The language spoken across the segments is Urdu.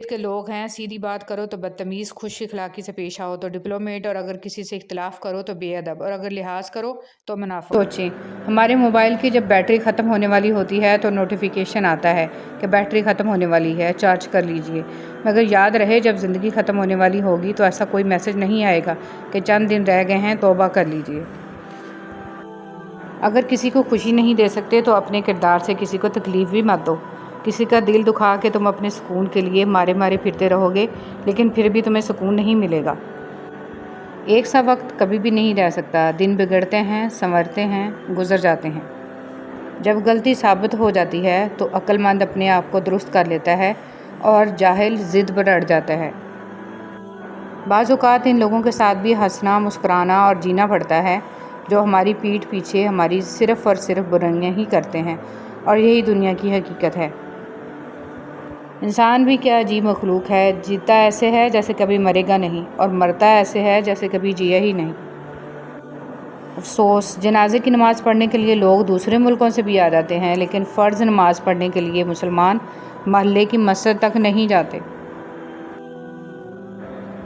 کے لوگ ہیں، سیدھی بات کرو تو بدتمیز، خوش اخلاقی سے پیش آؤ تو ڈپلومیٹ، اور اگر کسی سے اختلاف کرو تو بے ادب، اور اگر لحاظ کرو تو منافق۔ سوچیں، ہمارے موبائل کی جب بیٹری ختم ہونے والی ہوتی ہے تو نوٹیفیکیشن آتا ہے کہ بیٹری ختم ہونے والی ہے، چارج کر لیجئے، مگر یاد رہے جب زندگی ختم ہونے والی ہوگی تو ایسا کوئی میسج نہیں آئے گا کہ چند دن رہ گئے ہیں، توبہ کر لیجئے۔ اگر کسی کو خوشی نہیں دے سکتے تو اپنے کردار سے کسی کو تکلیف بھی مت دو۔ کسی کا دل دکھا کے تم اپنے سکون کے لیے مارے مارے پھرتے رہو گے، لیکن پھر بھی تمہیں سکون نہیں ملے گا۔ ایک سا وقت کبھی بھی نہیں رہ سکتا، دن بگڑتے ہیں، سنورتے ہیں، گزر جاتے ہیں۔ جب غلطی ثابت ہو جاتی ہے تو عقل مند اپنے آپ کو درست کر لیتا ہے اور جاہل ضد پر اڑ جاتا ہے۔ بعض اوقات ان لوگوں کے ساتھ بھی ہنسنا، مسکرانا اور جینا پڑتا ہے جو ہماری پیٹھ پیچھے ہماری صرف اور صرف برائیاں ہی کرتے ہیں، اور یہی دنیا کی حقیقت ہے۔ انسان بھی کیا عجیب مخلوق ہے، جیتا ایسے ہے جیسے کبھی مرے گا نہیں، اور مرتا ایسے ہے جیسے کبھی جیا ہی نہیں۔ افسوس، جنازے کی نماز پڑھنے کے لیے لوگ دوسرے ملکوں سے بھی آ جاتے ہیں، لیکن فرض نماز پڑھنے کے لیے مسلمان محلے کی مسجد تک نہیں جاتے۔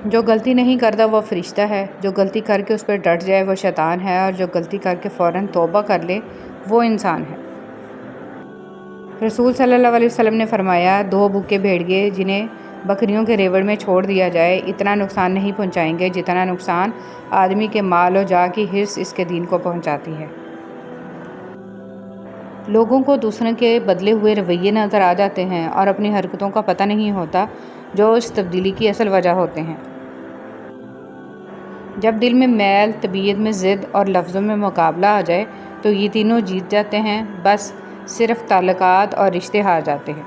جو غلطی نہیں کرتا وہ فرشتہ ہے، جو غلطی کر کے اس پہ ڈٹ جائے وہ شیطان ہے، اور جو غلطی کر کے فوراً توبہ کر لے وہ انسان ہے۔ رسول صلی اللہ علیہ وسلم نے فرمایا، 2 بھوکے بھیڑیے جنہیں بکریوں کے ریوڑ میں چھوڑ دیا جائے اتنا نقصان نہیں پہنچائیں گے جتنا نقصان آدمی کے مال و جاہ کی حرص اس کے دین کو پہنچاتی ہے۔ لوگوں کو دوسروں کے بدلے ہوئے رویے نظر آ جاتے ہیں اور اپنی حرکتوں کا پتہ نہیں ہوتا جو اس تبدیلی کی اصل وجہ ہوتے ہیں۔ جب دل میں میل، طبیعت میں ضد اور لفظوں میں مقابلہ آ جائے تو یہ تینوں جیت جاتے ہیں، بس صرف تعلقات اور رشتے ہار جاتے ہیں۔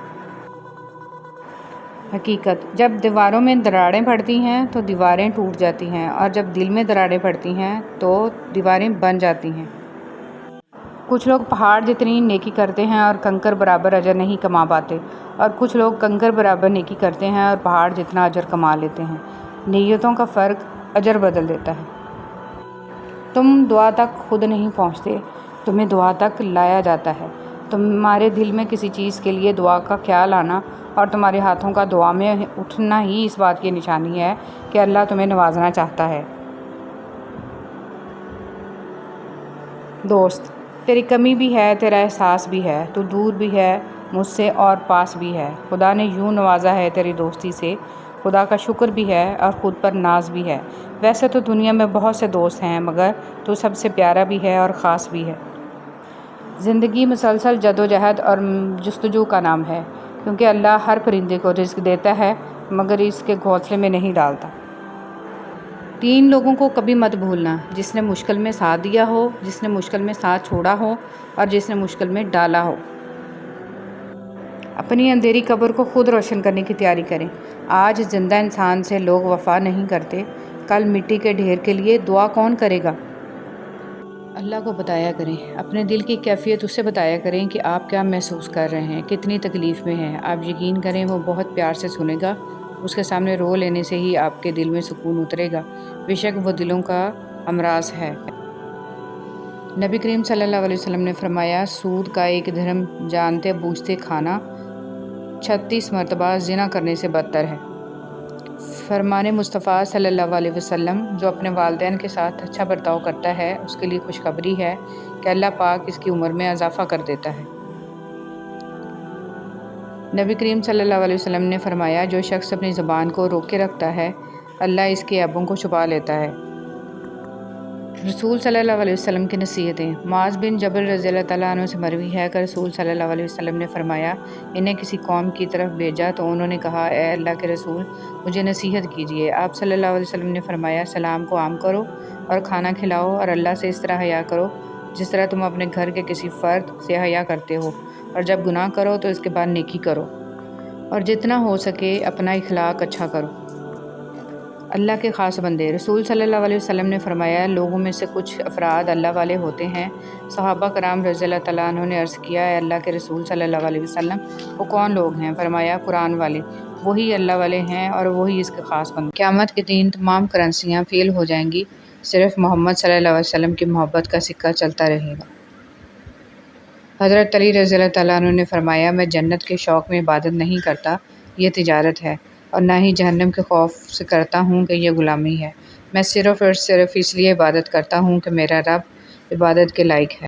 حقیقت، جب دیواروں میں دراڑیں پڑتی ہیں تو دیواریں ٹوٹ جاتی ہیں، اور جب دل میں دراڑیں پڑتی ہیں تو دیواریں بن جاتی ہیں۔ کچھ لوگ پہاڑ جتنی نیکی کرتے ہیں اور کنکر برابر اجر نہیں کما پاتے، اور کچھ لوگ کنکر برابر نیکی کرتے ہیں اور پہاڑ جتنا اجر کما لیتے ہیں۔ نیتوں کا فرق اجر بدل دیتا ہے۔ تم دعا تک خود نہیں پہنچتے، تمہیں دعا تک لایا جاتا ہے۔ تمہارے دل میں کسی چیز کے لیے دعا کا خیال آنا اور تمہارے ہاتھوں کا دعا میں اٹھنا ہی اس بات کی نشانی ہے کہ اللہ تمہیں نوازنا چاہتا ہے۔ دوست، تیری کمی بھی ہے، تیرا احساس بھی ہے، تو دور بھی ہے مجھ سے اور پاس بھی ہے۔ خدا نے یوں نوازا ہے تیری دوستی سے، خدا کا شکر بھی ہے اور خود پر ناز بھی ہے۔ ویسے تو دنیا میں بہت سے دوست ہیں، مگر تو سب سے پیارا بھی ہے اور خاص بھی ہے۔ زندگی مسلسل جدوجہد اور جستجو کا نام ہے، کیونکہ اللہ ہر پرندے کو رزق دیتا ہے مگر اس کے گھونسلے میں نہیں ڈالتا۔ 3 لوگوں کو کبھی مت بھولنا، جس نے مشکل میں ساتھ دیا ہو، جس نے مشکل میں ساتھ چھوڑا ہو، اور جس نے مشکل میں ڈالا ہو۔ اپنی اندھیری قبر کو خود روشن کرنے کی تیاری کریں۔ آج زندہ انسان سے لوگ وفا نہیں کرتے، کل مٹی کے ڈھیر کے لیے دعا کون کرے گا؟ اللہ کو بتایا کریں، اپنے دل کی کیفیت اسے بتایا کریں کہ آپ کیا محسوس کر رہے ہیں، کتنی تکلیف میں ہیں۔ آپ یقین کریں وہ بہت پیار سے سنے گا، اس کے سامنے رو لینے سے ہی آپ کے دل میں سکون اترے گا، بے شک وہ دلوں کا امراض ہے۔ نبی کریم صلی اللہ علیہ وسلم نے فرمایا، سود کا 1 درہم جانتے بوجھتے کھانا 36 مرتبہ زنا کرنے سے بدتر ہے۔ فرمان مصطفیٰ صلی اللہ علیہ وسلم، جو اپنے والدین کے ساتھ اچھا برتاؤ کرتا ہے اس کے لیے خوشخبری ہے کہ اللہ پاک اس کی عمر میں اضافہ کر دیتا ہے۔ نبی کریم صلی اللہ علیہ وسلم نے فرمایا، جو شخص اپنی زبان کو روکے رکھتا ہے اللہ اس کے عیبوں کو چھپا لیتا ہے۔ رسول صلی اللہ علیہ وسلم کی نصیحتیں۔ معاذ بن جبل رضی اللہ تعالیٰ عنہ سے مروی ہے کہ رسول صلی اللہ علیہ وسلم نے فرمایا، انہیں کسی قوم کی طرف بھیجا تو انہوں نے کہا، اے اللہ کے رسول، مجھے نصیحت کیجیے۔ آپ صلی اللہ علیہ وسلم نے فرمایا، سلام کو عام کرو اور کھانا کھلاؤ، اور اللہ سے اس طرح حیا کرو جس طرح تم اپنے گھر کے کسی فرد سے حیا کرتے ہو، اور جب گناہ کرو تو اس کے بعد نیکی کرو، اور جتنا ہو سکے اپنا اخلاق اچھا کرو۔ اللہ کے خاص بندے۔ رسول صلی اللہ علیہ وسلم نے فرمایا، لوگوں میں سے کچھ افراد اللہ والے ہوتے ہیں۔ صحابہ کرام رضی اللہ تعالیٰ عنہ نے عرض کیا، اے اللہ کے رسول صلی اللہ علیہ وسلم، وہ کون لوگ ہیں؟ فرمایا، قرآن والے، وہی اللہ والے ہیں اور وہی اس کے خاص بندے۔ قیامت کے دن تمام کرنسیاں فیل ہو جائیں گی، صرف محمد صلی اللہ علیہ وسلم کی محبت کا سکہ چلتا رہے گا۔ حضرت علی رضی اللہ تعالیٰ عنہ نے فرمایا، میں جنت کے شوق میں عبادت نہیں کرتا، یہ تجارت ہے۔ اور نہ ہی جہنم کے خوف سے کرتا ہوں کہ یہ غلامی ہے۔ میں صرف اور صرف اس لیے عبادت کرتا ہوں کہ میرا رب عبادت کے لائق ہے۔